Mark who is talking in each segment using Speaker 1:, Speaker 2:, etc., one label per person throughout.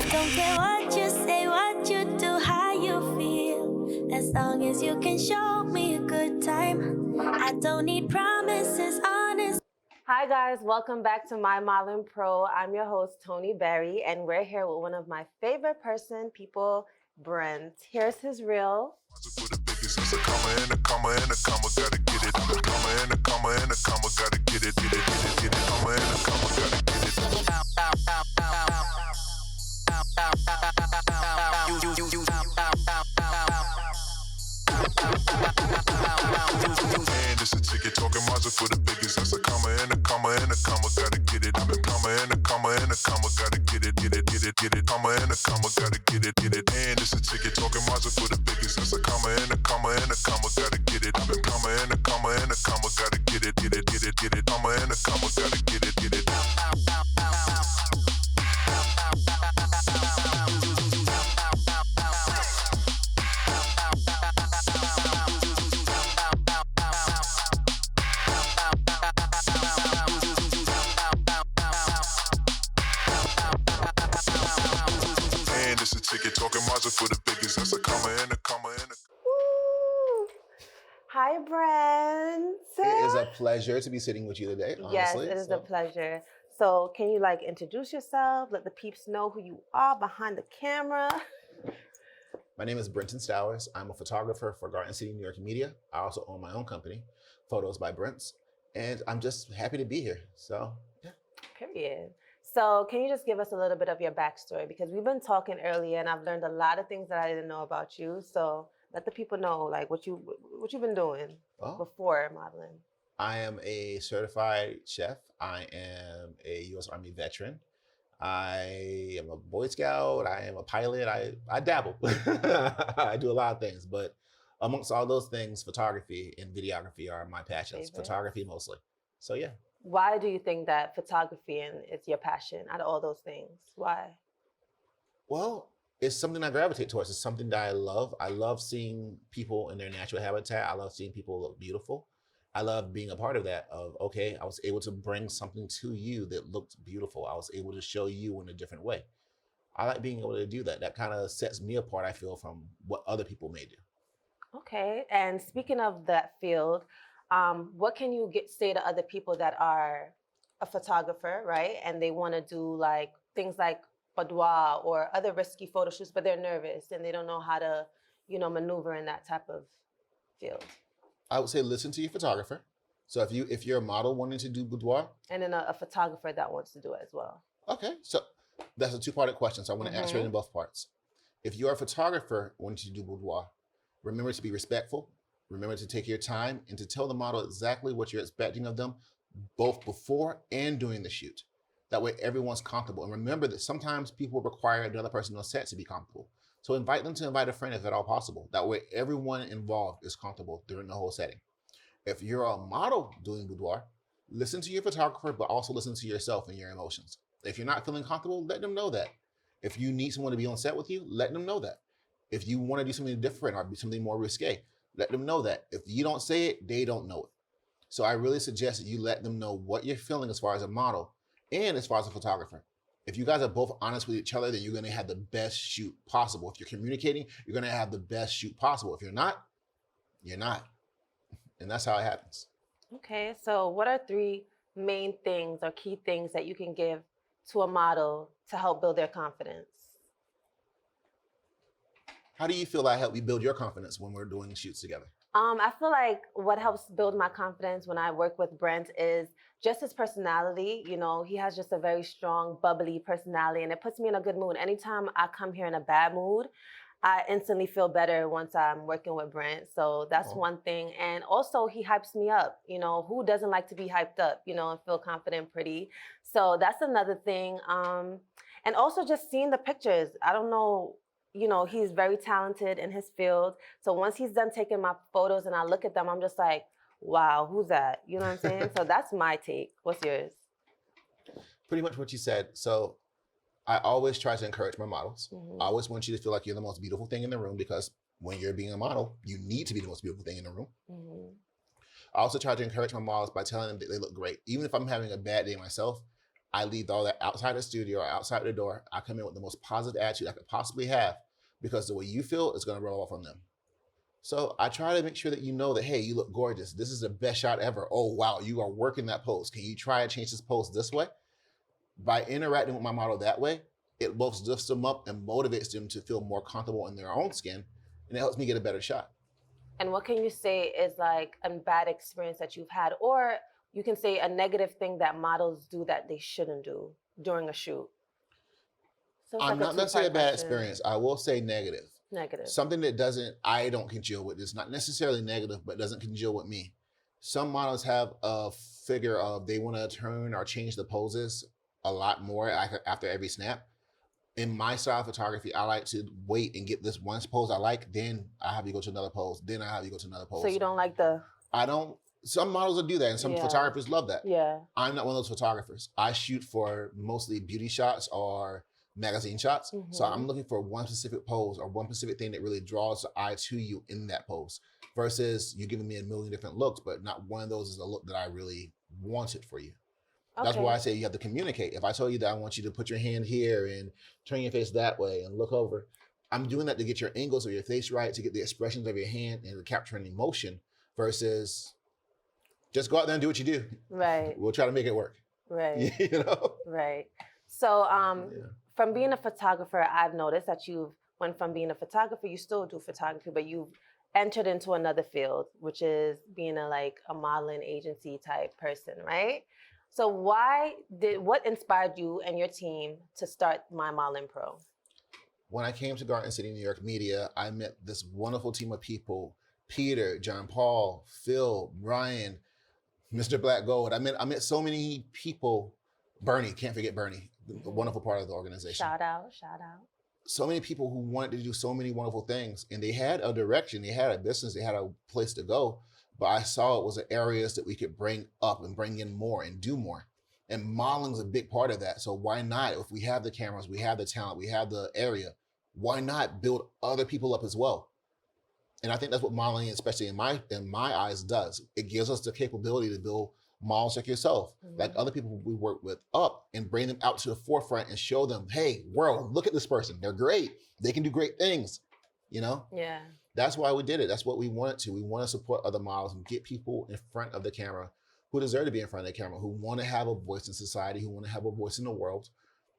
Speaker 1: I don't care what you say, what you do, how you feel. As long as you can show me a good time. I don't need promises, honest.
Speaker 2: Hi guys, welcome back to My Modeling Pro. I'm your host, Toni Berry, and we're here with one of my favorite people, Brent. Here's his reel.
Speaker 3: For the biggest, that's a comma and a comma and a comma, gotta get it. I'm a comma and a comma and a comma, gotta get it, get it, get it, get it. Comma and a comma, gotta get it. And it's a ticket talking Mazda for the biggest, that's a comma and a comma and a comma, gotta get it. I'm a comma and a comma and a comma, gotta get it, get it, get it, get it. Comma and a comma, gotta get it, get it. And it's a ticket talking Mazda for the biggest, that's a comma and a comma and a comma, gotta get it. I'm a comma and a comma and a comma, gotta get it, get it, get it, get it. Comma and a comma, gotta get it, get it. And it's a ticket talking Mazda for the biggest, that's a comma and a comma and a.
Speaker 2: Woo! Hi, Brent.
Speaker 4: It is a pleasure to be sitting with you today,
Speaker 2: Yes,
Speaker 4: honestly.
Speaker 2: it is a pleasure. So, can you introduce yourself? Let the peeps know who you are behind the camera.
Speaker 4: My name is Brenton Stowers. I'm a photographer for Garden City, New York Media. I also own my own company, Photos by Brents, and I'm just happy to be here. So, yeah.
Speaker 2: Period. So, can you just give us a little bit of your backstory? Because we've been talking earlier, and I've learned a lot of things that I didn't know about you. So, let the people know what you've been doing before modeling.
Speaker 4: I am a certified chef. I am a U.S. Army veteran. I am a Boy Scout. I am a pilot. I dabble. I do a lot of things, but amongst all those things, photography and videography are my passions.
Speaker 2: Favorite.
Speaker 4: Photography mostly. So yeah.
Speaker 2: Why do you think that photography is your passion out of all those things? Why?
Speaker 4: Well, it's something I gravitate towards. It's something that I love. I love seeing people in their natural habitat. I love seeing people look beautiful. I love being a part of that. I was able to bring something to you that looked beautiful. I was able to show you in a different way. I like being able to do that. That kind of sets me apart, I feel, from what other people may do.
Speaker 2: Okay. And speaking of that field, what can you say to other people that are a photographer, right? And they want to do things like boudoir or other risky photo shoots, but they're nervous and they don't know how to, maneuver in that type of field.
Speaker 4: I would say listen to your photographer. So if you're a model wanting to do boudoir,
Speaker 2: and then a photographer that wants to do it as well.
Speaker 4: okay. So that's a two-parted question. So I want to answer it in both parts. If you are a photographer wanting to do boudoir, remember to be respectful. Remember to take your time and to tell the model exactly what you're expecting of them, both before and during the shoot. That way everyone's comfortable. And remember that sometimes people require another person on set to be comfortable. So invite them to invite a friend if at all possible. That way everyone involved is comfortable during the whole setting. If you're a model doing boudoir, listen to your photographer, but also listen to yourself and your emotions. If you're not feeling comfortable, let them know that. If you need someone to be on set with you, let them know that. If you want to do something different or be something more risque, let them know that. If you don't say it, they don't know it. So I really suggest that you let them know what you're feeling as far as a model and as far as a photographer. If you guys are both honest with each other, then you're going to have the best shoot possible. If you're communicating, you're going to have the best shoot possible. If you're not, you're not. And that's how it happens.
Speaker 2: Okay, so what are 3 main things or key things that you can give to a model to help build their confidence?
Speaker 4: How do you feel I help you build your confidence when we're doing shoots together?
Speaker 2: I feel like what helps build my confidence when I work with Brent is just his personality. He has just a very strong, bubbly personality, and it puts me in a good mood. Anytime I come here in a bad mood, I instantly feel better once I'm working with Brent. So that's one thing. And also he hypes me up. Who doesn't like to be hyped up, and feel confident, pretty. So that's another thing. And also just seeing the pictures. I don't know, he's very talented in his field. So once he's done taking my photos and I look at them, I'm just like, wow, who's that? You know what I'm saying? So that's my take. What's yours?
Speaker 4: Pretty much what you said. So I always try to encourage my models. I always want you to feel like you're the most beautiful thing in the room, because when you're being a model, you need to be the most beautiful thing in the room. I also try to encourage my models by telling them that they look great. Even if I'm having a bad day myself, I leave all that outside the studio or outside the door. I come in with the most positive attitude I could possibly have, because the way you feel is going to roll off on them. So I try to make sure that you know that, hey, you look gorgeous. This is the best shot ever. Oh, wow, you are working that pose. Can you try to change this pose this way? By interacting with my model that way, it both lifts them up and motivates them to feel more comfortable in their own skin, and it helps me get a better shot.
Speaker 2: And what can you say is like a bad experience that you've had, or you can say a negative thing that models do that they shouldn't do during a shoot? So it's
Speaker 4: I'm
Speaker 2: like
Speaker 4: not going to say a
Speaker 2: two-part
Speaker 4: bad
Speaker 2: question.
Speaker 4: experience. I will say negative.
Speaker 2: Negative.
Speaker 4: Something that I don't congeal with. It's not necessarily negative, but doesn't congeal with me. Some models have a figure of they want to turn or change the poses a lot more after every snap. In my style of photography, I like to wait and get this one pose I like, then I have you go to another pose, then I have you go to another pose.
Speaker 2: So you don't like the...
Speaker 4: Some models will do that, and some photographers love that.
Speaker 2: Yeah.
Speaker 4: I'm not one of those photographers. I shoot for mostly beauty shots or magazine shots.
Speaker 2: Mm-hmm.
Speaker 4: So I'm looking for one specific pose or one specific thing that really draws the eye to you in that pose, versus you giving me a million different looks, but not one of those is a look that I really wanted for you. Okay. That's why I say you have to communicate. If I told you that I want you to put your hand here and turn your face that way and look over, I'm doing that to get your angles of your face right, to get the expressions of your hand and to capture an emotion, versus just go out there and do what you do.
Speaker 2: Right.
Speaker 4: We'll try to make it work.
Speaker 2: Right.
Speaker 4: You know?
Speaker 2: Right. So from being a photographer, I've noticed that you've went from being a photographer, you still do photography, but you've entered into another field, which is being a modeling agency type person, right? So what inspired you and your team to start My Modeling Pro?
Speaker 4: When I came to Garden City, New York Media, I met this wonderful team of people: Peter, John Paul, Phil, Brian, Mr. Black Gold. I met so many people. Bernie, can't forget Bernie, a wonderful part of the organization.
Speaker 2: Shout out.
Speaker 4: So many people who wanted to do so many wonderful things, and they had a direction, they had a business, they had a place to go. But I saw it was areas that we could bring up and bring in more and do more. And modeling is a big part of that. So why not? If we have the cameras, we have the talent, we have the area, why not build other people up as well? And I think that's what modeling, especially in my eyes, does. It gives us the capability to build models like yourself, like other people we work with, up and bring them out to the forefront and show them, hey, world, look at this person. They're great. They can do great things, you know?
Speaker 2: Yeah.
Speaker 4: That's why we did it. That's what we wanted to. We want to support other models and get people in front of the camera who deserve to be in front of the camera, who want to have a voice in society, who want to have a voice in the world.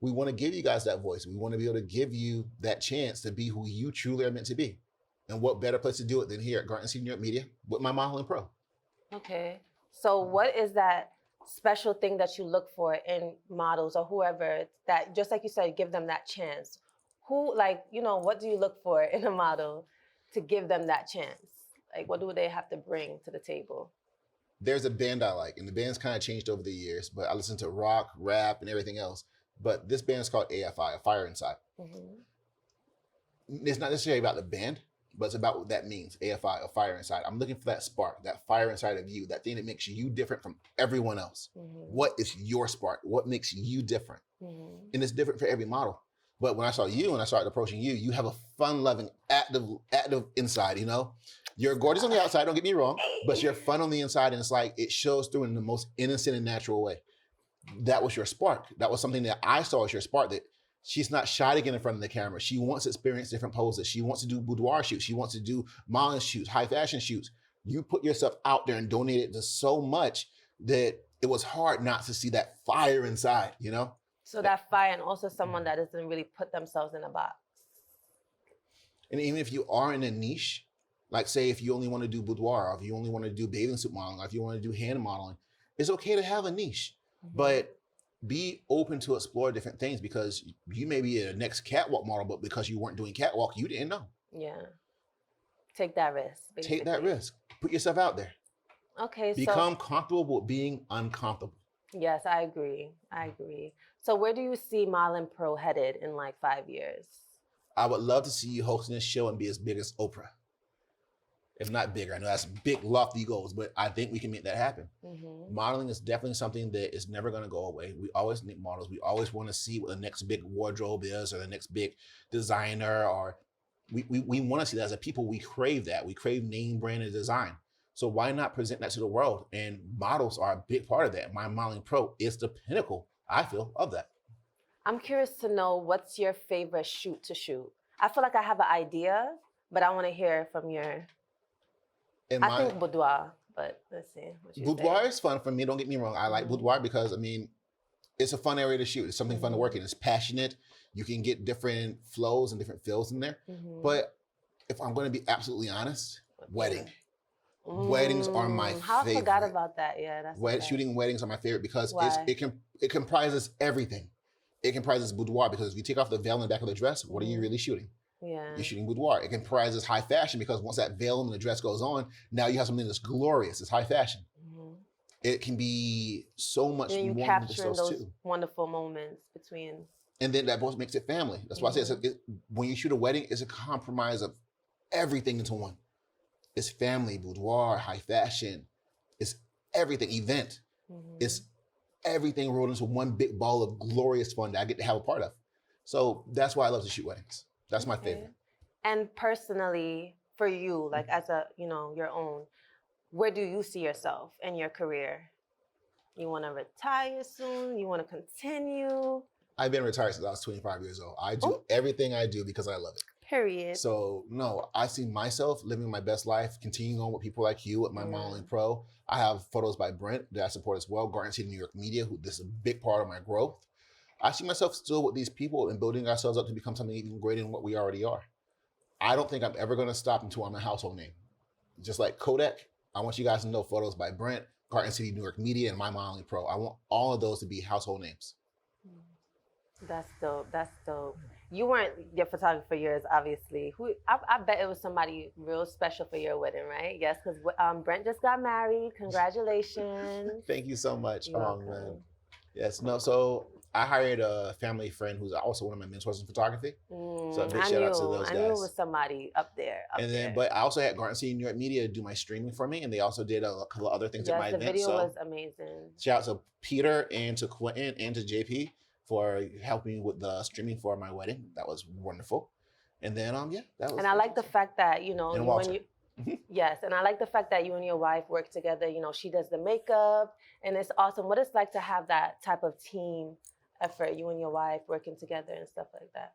Speaker 4: We want to give you guys that voice. We want to be able to give you that chance to be who you truly are meant to be. And what better place to do it than here at Garden City New York Media with My Modeling Pro.
Speaker 2: Okay. So what is that special thing that you look for in models or whoever that, just like you said, give them that chance? What do you look for in a model to give them that chance? Like, what do they have to bring to the table?
Speaker 4: There's a band I like, and the band's kind of changed over the years, but I listen to rock, rap, and everything else. But this band is called AFI, A Fire Inside. It's not necessarily about the band, but it's about what that means. AFI, A Fire Inside. I'm looking for that spark, that fire inside of you, that thing that makes you different from everyone else. What is your spark? What makes you different? And it's different for every model. But when I saw you and I started approaching you, you have a fun-loving, active inside, you know? You're gorgeous on the outside, don't get me wrong, but you're fun on the inside, and it's like it shows through in the most innocent and natural way. That was your spark. That was something that I saw as your spark, that she's not shy to get in front of the camera. She wants to experience different poses. She wants to do boudoir shoots. She wants to do modeling shoots, high fashion shoots. You put yourself out there and donated to so much that it was hard not to see that fire inside, you know?
Speaker 2: So that fire, and also someone that doesn't really put themselves in a box.
Speaker 4: And even if you are in a niche, like say if you only want to do boudoir, or if you only want to do bathing suit modeling, or if you want to do hand modeling, it's okay to have a niche, but be open to explore different things, because you may be a next catwalk model, but because you weren't doing catwalk, you didn't know.
Speaker 2: Yeah. Take that risk. Basically.
Speaker 4: Take that risk. Put yourself out there.
Speaker 2: Okay.
Speaker 4: Become comfortable with being uncomfortable.
Speaker 2: Yes, I agree. So where do you see Modeling Pro headed in like 5 years?
Speaker 4: I would love to see you hosting this show and be as big as Oprah. If not bigger. I know that's big, lofty goals, but I think we can make that happen. Modeling is definitely something that is never going to go away. We always need models. We always want to see what the next big wardrobe is, or the next big designer, or we want to see that as a people. We crave that. We crave name, brand, and design. So why not present that to the world? And models are a big part of that. My Modeling Pro is the pinnacle I feel, of that.
Speaker 2: I'm curious to know what's your favorite shoot to shoot. I feel like I have an idea, but I want to hear from your. I think boudoir, but let's see. What you
Speaker 4: Boudoir
Speaker 2: say.
Speaker 4: is fun for me. Don't get me wrong. I like boudoir because, I mean, it's a fun area to shoot. It's something fun to work in. It's passionate. You can get different flows and different feels in there. But if I'm going to be absolutely honest, wedding. Weddings are my favorite.
Speaker 2: How I forgot about that. Yeah, that's
Speaker 4: shooting weddings are my favorite because it comprises everything. It comprises boudoir because if you take off the veil in the back of the dress, what are you really shooting?
Speaker 2: Yeah.
Speaker 4: You're shooting boudoir. It comprises high fashion because once that veil and the dress goes on, now you have something that's glorious. It's high fashion. It can be so much more than just those two.
Speaker 2: Wonderful moments between.
Speaker 4: And then that both makes it family. That's why I say when you shoot a wedding, it's a compromise of everything into one. It's family, boudoir, high fashion. It's everything, event. It's everything rolled into one big ball of glorious fun that I get to have a part of. So that's why I love to shoot weddings. That's my favorite.
Speaker 2: And personally, for you, like as a, your own, where do you see yourself in your career? You want to retire soon? You want to continue?
Speaker 4: I've been retired since I was 25 years old. I do everything I do because I love it.
Speaker 2: Period.
Speaker 4: So no, I see myself living my best life, continuing on with people like you, with my modeling pro. I have photos by Brent that I support as well. Garden City, New York Media, this is a big part of my growth. I see myself still with these people and building ourselves up to become something even greater than what we already are. I don't think I'm ever going to stop until I'm a household name. Just like Kodak, I want you guys to know photos by Brent, Garden City, New York Media, and my modeling pro. I want all of those to be household names.
Speaker 2: That's dope. That's dope. You weren't your photographer for years, obviously. I bet it was somebody real special for your wedding, right? Yes, because Brent just got married. Congratulations.
Speaker 4: Thank you so much.
Speaker 2: You're
Speaker 4: Oh, man. Yes, no, so I hired a family friend who's also one of my mentors in photography. So a big shout out to those guys.
Speaker 2: I knew it was somebody up there.
Speaker 4: But I also had Garden City, New York Media do my streaming for me, and they also did a couple of other things at my event.
Speaker 2: The video was amazing.
Speaker 4: Shout out to Peter and to Quentin and to JP for helping with the streaming for my wedding. That was wonderful. And then, that was.
Speaker 2: And I like the fact that, yes, and I like the fact that you and your wife work together. She does the makeup, and it's awesome. What it's like to have that type of team effort, you and your wife working together and stuff like that.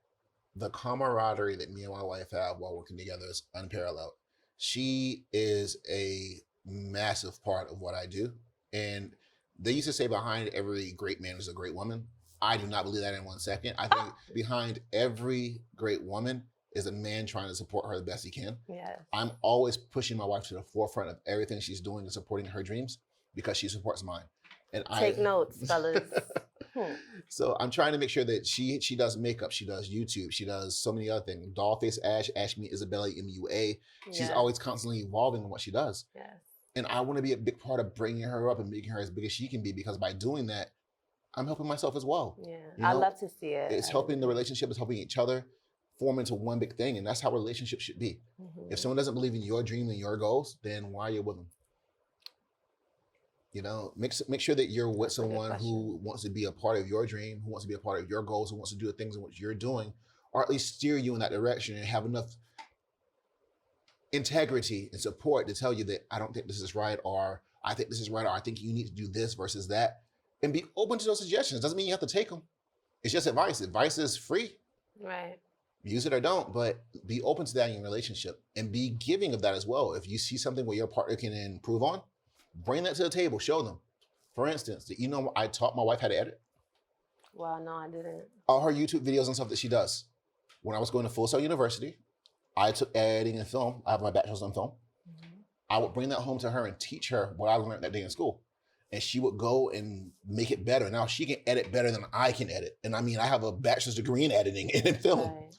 Speaker 4: The camaraderie that me and my wife have while working together is unparalleled. She is a massive part of what I do. And they used to say behind every great man is a great woman. I do not believe that in 1 second. I think behind every great woman is a man trying to support her the best he can.
Speaker 2: Yes.
Speaker 4: I'm always pushing my wife to the forefront of everything she's doing and supporting her dreams because she supports mine. And
Speaker 2: Take notes, fellas.
Speaker 4: So I'm trying to make sure that she does makeup, she does YouTube, she does so many other things. Dollface Ash, Ash Me Isabella MUA. She's always constantly evolving in what she does.
Speaker 2: Yes.
Speaker 4: And I want to be a big part of bringing her up and making her as big as she can be, because by doing that, I'm helping myself as well.
Speaker 2: Yeah, I love to see it.
Speaker 4: It's helping the relationship, it's helping each other form into one big thing. And that's how relationships should be. If someone doesn't believe in your dream and your goals, then why are you with them? Make sure that you're with someone who wants to be a part of your dream, who wants to be a part of your goals, who wants to do the things in which you're doing, or at least steer you in that direction and have enough integrity and support to tell you that I don't think this is right, or I think this is right, or I think you need to do this versus that. And be open to those suggestions. Doesn't mean you have to take them. It's just advice. Advice is free.
Speaker 2: Right.
Speaker 4: Use it or don't, but be open to that in your relationship and be giving of that as well. If you see something where your partner can improve on, bring that to the table, show them. For instance, I taught my wife how to edit.
Speaker 2: Well, no, I didn't.
Speaker 4: All her YouTube videos and stuff that she does. When I was going to Full Sail University, I took editing and film. I have my bachelor's in film. I would bring that home to her and teach her what I learned that day in school. And she would go and make it better. Now she can edit better than I can edit. And I mean, I have a bachelor's degree in editing and in film. Right.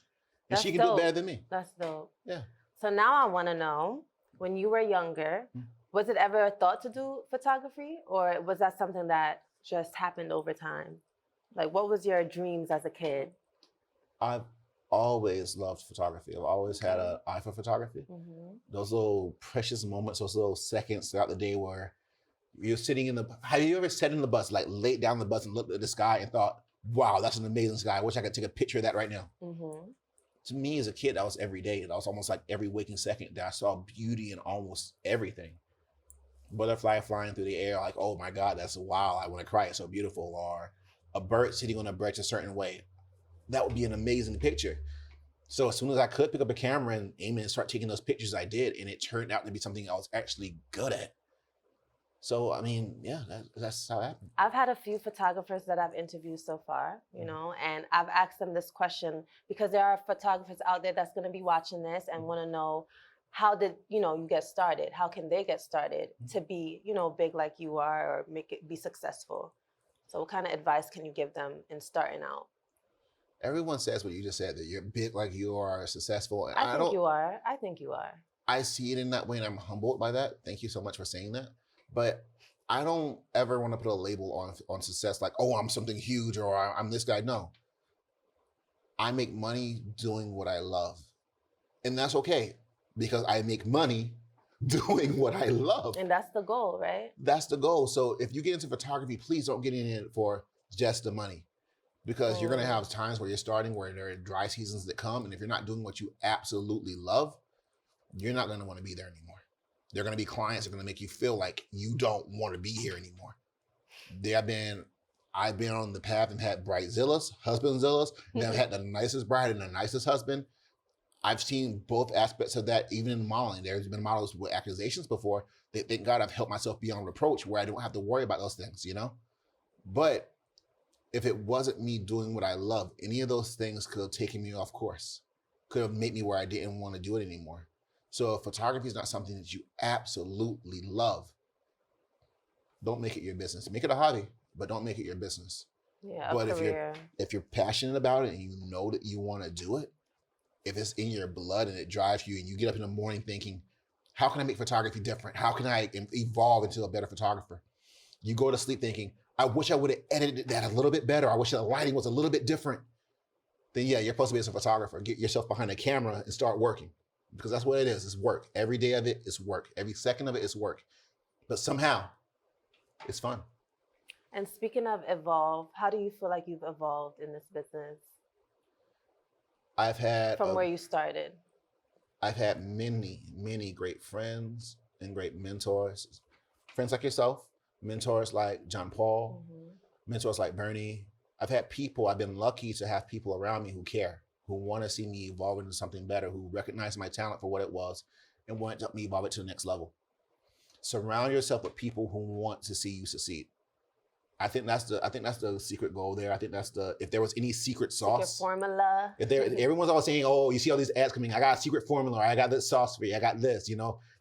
Speaker 4: And she can do it better than me.
Speaker 2: That's dope.
Speaker 4: Yeah.
Speaker 2: So now I want to know, when you were younger, was it ever a thought to do photography, or was that something that just happened over time? Like, what was your dreams as a kid?
Speaker 4: I've always loved photography. I've always had an eye for photography. Those little precious moments, those little seconds throughout the day where you're sitting have you ever sat in the bus, like laid down the bus and looked at the sky and thought, wow, that's an amazing sky. I wish I could take a picture of that right now. To me as a kid, that was every day. That was almost like every waking second that I saw beauty in almost everything. Butterfly flying through the air, like, oh my God, that's wow, I want to cry, it's so beautiful. Or a bird sitting on a branch a certain way. That would be an amazing picture. So as soon as I could pick up a camera and aim it and start taking those pictures, I did, and it turned out to be something I was actually good at. So I mean, yeah, that's how it happened.
Speaker 2: I've had a few photographers that I've interviewed so far, you know, and I've asked them this question because there are photographers out there that's going to be watching this and want to know, how did, you know, you get started? How can they get started to be, you know, big like you are, or make it be successful? So what kind of advice can you give them in starting out?
Speaker 4: Everyone says what you just said, that you're big like you are, successful. And
Speaker 2: I think you are. I think you are.
Speaker 4: I see it in that way, and I'm humbled by that. Thank you so much for saying that. But I don't ever want to put a label on success like, oh, I'm something huge or I'm this guy. No. I make money doing what I love. And that's okay, because I make money doing what I love.
Speaker 2: And that's the goal, right?
Speaker 4: That's the goal. So if you get into photography, please don't get in it for just the money, because you're going to have times where you're starting where there are dry seasons that come. And if you're not doing what you absolutely love, you're not going to want to be there anymore. There are going to be clients that are going to make you feel like you don't want to be here anymore. I've been on the path and had bridezillas, husbandzillas, and I've had the nicest bride and the nicest husband. I've seen both aspects of that, even in modeling. There's been models with accusations before. Thank God I've helped myself beyond reproach, where I don't have to worry about those things, you know? But if it wasn't me doing what I love, any of those things could have taken me off course, could have made me where I didn't want to do it anymore. So if photography is not something that you absolutely love, don't make it your business. Make it a hobby, but don't make it your business.
Speaker 2: Yeah,
Speaker 4: but
Speaker 2: career.
Speaker 4: if you're passionate about it and you know that you want to do it, if it's in your blood and it drives you and you get up in the morning thinking, how can I make photography different? How can I evolve into a better photographer? You go to sleep thinking, I wish I would have edited that a little bit better. I wish the lighting was a little bit different. Then yeah, you're supposed to be as a photographer. Get yourself behind a camera and start working. Because that's what it is. It's work. Every day of it is work. Every second of it is work. But somehow, it's fun.
Speaker 2: And speaking of evolve, how do you feel like you've evolved in this business?
Speaker 4: I've had
Speaker 2: from where you started.
Speaker 4: I've had many, many great friends and great mentors. Friends like yourself, mentors like John Paul, mentors like Bernie. I've been lucky to have people around me who care, who want to see me evolve into something better, who recognize my talent for what it was and want to help me evolve it to the next level. Surround yourself with people who want to see you succeed. I think that's the secret goal there. I think that's if there was any secret sauce.
Speaker 2: Secret formula.
Speaker 4: Everyone's always saying, oh, you see all these ads coming, I got a secret formula, or I got this sauce for you, I got this,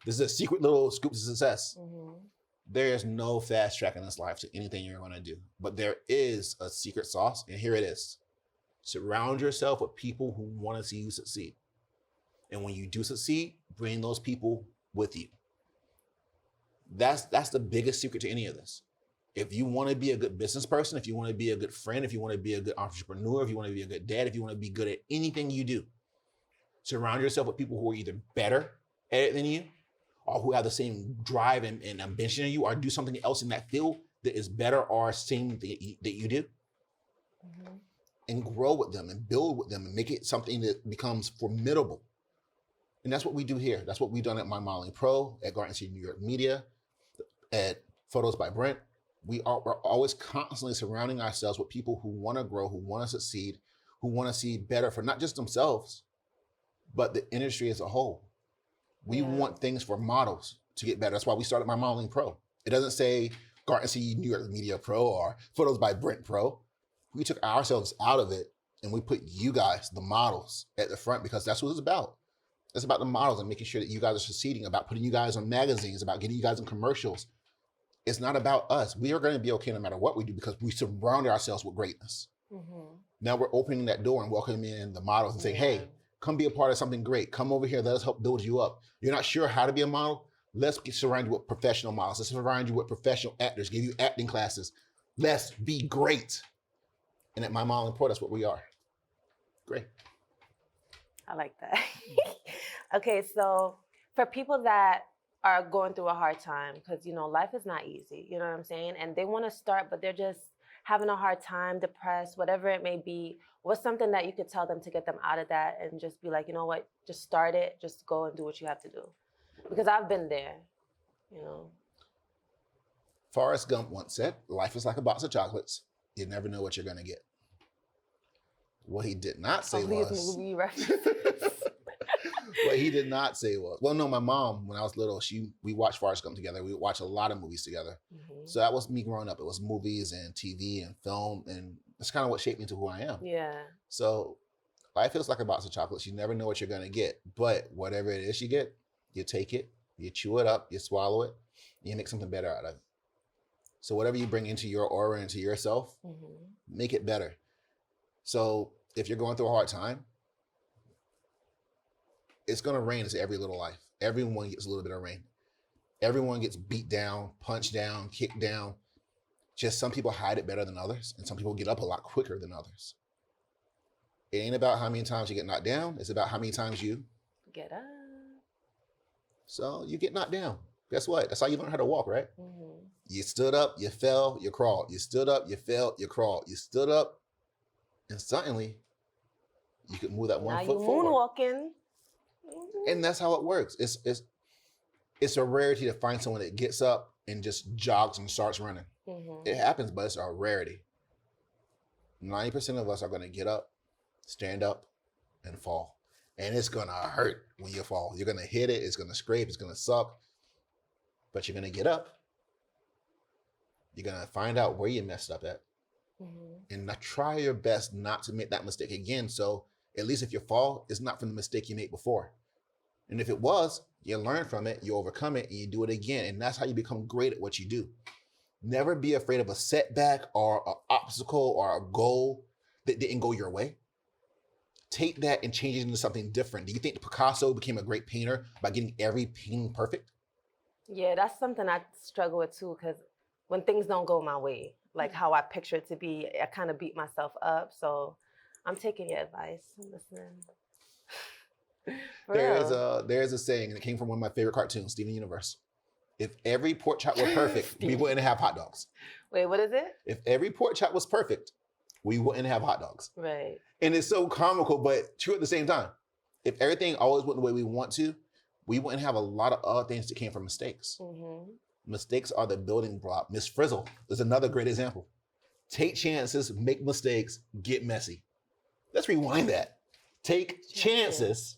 Speaker 4: this is a secret little scoop to success. There's no fast track in this life to anything you're going to do, but there is a secret sauce, and here it is. Surround yourself with people who want to see you succeed. And when you do succeed, bring those people with you. That's the biggest secret to any of this. If you want to be a good business person, if you want to be a good friend, if you want to be a good entrepreneur, if you want to be a good dad, if you want to be good at anything you do, surround yourself with people who are either better at it than you, or who have the same drive and ambition as you, or do something else in that field that is better or same that you do. And grow with them and build with them and make it something that becomes formidable. And that's what we do here. That's what we've done at My Modeling Pro, at Garden City New York Media, at Photos by Brent. We're always constantly surrounding ourselves with people who want to grow, who want to succeed, who want to see better for not just themselves, but the industry as a whole. We want things for models to get better. That's why we started My Modeling Pro. It doesn't say Garden City New York Media Pro or Photos by Brent Pro. We took ourselves out of it and we put you guys, the models, at the front, because that's what it's about. It's about the models and making sure that you guys are succeeding, about putting you guys on magazines, about getting you guys in commercials. It's not about us. We are going to be okay no matter what we do, because we surround ourselves with greatness. Now we're opening that door and welcoming in the models and saying, hey, come be a part of something great. Come over here. Let us help build you up. You're not sure how to be a model? Let's surround you with professional models. Let's surround you with professional actors, give you acting classes. Let's be great. And at My Modeling Pro, that's what we are. Great.
Speaker 2: I like that. Okay, so for people that are going through a hard time, because, life is not easy, you know what I'm saying? And they want to start, but they're just having a hard time, depressed, whatever it may be. What's something that you could tell them to get them out of that and just be like, you know what, just start it, just go and do what you have to do? Because I've been there,
Speaker 4: Forrest Gump once said, life is like a box of chocolates. you never know what you're going to get. What he did not say
Speaker 2: All these
Speaker 4: was,
Speaker 2: movie references.
Speaker 4: what he did not say was, well, no, my mom, when I was little, we watched Forrest Gump together. We would watch a lot of movies together. So that was me growing up. It was movies and TV and film, and that's kind of what shaped me to who I am.
Speaker 2: Yeah.
Speaker 4: So life feels like a box of chocolates. You never know what you're going to get, but whatever it is you get, you take it, you chew it up, you swallow it, and you make something better out of it. So whatever you bring into your aura, into yourself, make it better. So if you're going through a hard time, it's going to rain into every little life. Everyone gets a little bit of rain. Everyone gets beat down, punched down, kicked down. Just some people hide it better than others, and some people get up a lot quicker than others. It ain't about how many times you get knocked down. It's about how many times you
Speaker 2: get up.
Speaker 4: So you get knocked down. Guess what? That's how you learn how to walk, right? You stood up, you fell, you crawled. You stood up, you fell, you crawled. You stood up, and suddenly you could move that one
Speaker 2: now
Speaker 4: foot
Speaker 2: you
Speaker 4: forward.
Speaker 2: Moonwalking.
Speaker 4: And that's how it works. It's a rarity to find someone that gets up and just jogs and starts running. It happens, but it's a rarity. 90% of us are going to get up, stand up, and fall. And it's going to hurt when you fall. You're going to hit it. It's going to scrape. It's going to suck. But you're going to get up. You're going to find out where you messed up at. And try your best not to make that mistake again. So at least if you fall, it's not from the mistake you made before. And if it was, you learn from it, you overcome it, and you do it again. And that's how you become great at what you do. Never be afraid of a setback or an obstacle or a goal that didn't go your way. Take that and change it into something different. Do you think Picasso became a great painter by getting every painting perfect?
Speaker 2: Yeah, that's something I struggle with too, because when things don't go my way, like how I picture it to be, I kind of beat myself up. So I'm taking your advice. I'm listening.
Speaker 4: There's a saying, and it came from one of my favorite cartoons, Steven Universe. If every pork chop were perfect, we wouldn't have hot dogs.
Speaker 2: Wait, what is it?
Speaker 4: If every pork chop was perfect, we wouldn't have hot dogs.
Speaker 2: Right.
Speaker 4: And it's so comical, but true at the same time. If everything always went the way we want to, we wouldn't have a lot of other things that came from mistakes. Mistakes are the building block. Miss Frizzle is another great example. Take chances, make mistakes, get messy. Let's rewind that. Take chances,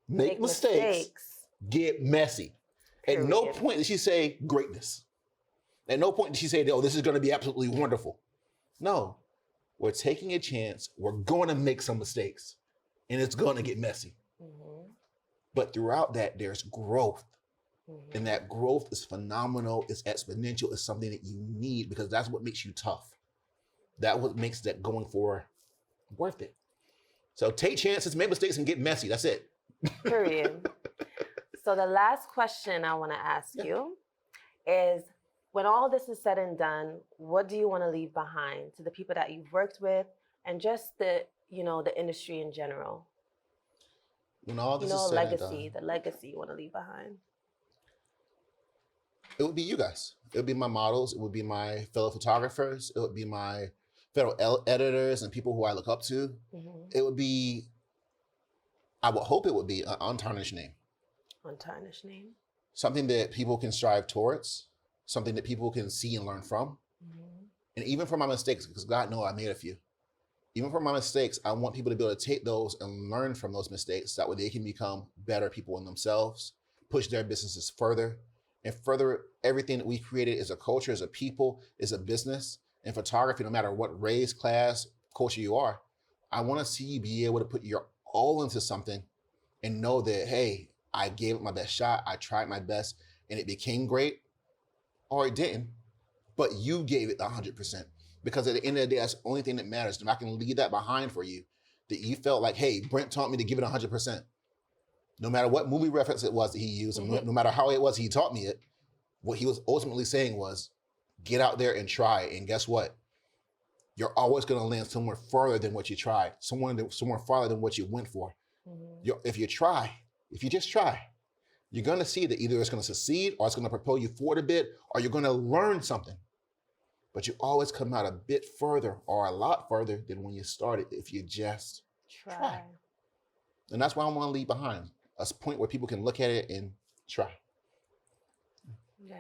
Speaker 4: make mistakes, get messy. At no point did she say greatness. At no point did she say, oh, this is going to be absolutely wonderful. No, we're taking a chance. We're going to make some mistakes, and it's going to get messy. But throughout that, there's growth. And that growth is phenomenal. It's exponential. It's something that you need because that's what makes you tough. That's what makes that going forward worth it. So take chances, make mistakes, and get messy. That's it.
Speaker 2: Period. So the last question I want to ask you is, when all this is said and done, what do you want to leave behind to the people that you've worked with and just the industry in general?
Speaker 4: When all this is said and done,
Speaker 2: the legacy you want to leave behind.
Speaker 4: It would be you guys. It would be my models. It would be my fellow photographers. It would be my fellow editors and people who I look up to. It would be, I would hope it would be an untarnished name.
Speaker 2: Untarnished name.
Speaker 4: Something that people can strive towards. Something that people can see and learn from. And even from my mistakes, because God knows I made a few. Even from my mistakes, I want people to be able to take those and learn from those mistakes. That way they can become better people in themselves, push their businesses further, and further everything that we created as a culture, as a people, as a business, and photography, no matter what race, class, culture you are. I want to see you be able to put your all into something and know that, hey, I gave it my best shot. I tried my best and it became great, or it didn't, but you gave it 100%. Because at the end of the day, that's the only thing that matters. And I can leave that behind for you, that you felt like, hey, Brent taught me to give it 100%. No matter what movie reference it was that he used, and no matter how it was he taught me it, what he was ultimately saying was, get out there and try. And guess what? You're always going to land somewhere further than what you tried, somewhere farther than what you went for. If you just try, you're going to see that either it's going to succeed or it's going to propel you forward a bit, or you're going to learn something. But you always come out a bit further or a lot further than when you started if you just try. And that's why I want to leave behind a point where people can look at it and try. Yeah.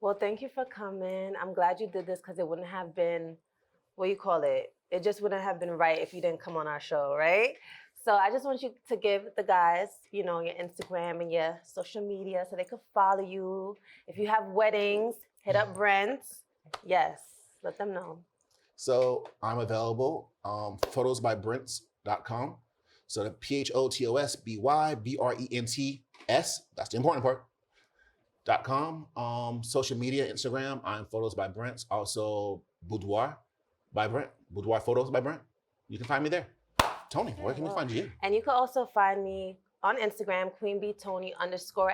Speaker 2: Well, thank you for coming. I'm glad you did this because it wouldn't have been what you call it? It just wouldn't have been right if you didn't come on our show, right? So I just want you to give the guys, you know, your Instagram and your social media so they could follow you. If you have weddings, hit up Brent. Yes, let them know.
Speaker 4: So I'm available, photosbybrents.com. So the PHOTOSBYBRENTS, that's the important part, .com. Social media, Instagram, I'm Photos by Brent. Also Boudoir by Brent, Boudoir Photos by Brent. You can find me there. Toni, where can we find you?
Speaker 2: And you can also find me on Instagram, QueenBeeToni_,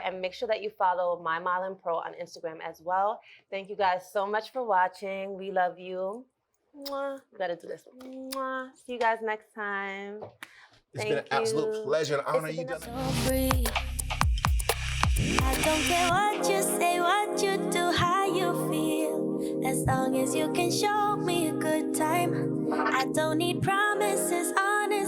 Speaker 2: and make sure that you follow My Modeling Pro on Instagram as well. Thank you guys so much for watching. We love you. Mwah. We gotta do this. Mwah. See you guys next time.
Speaker 4: It's been an absolute pleasure and honor. You
Speaker 1: So free. I don't care what you say, what you do, how you feel. As long as you can show me a good time. I don't need promise.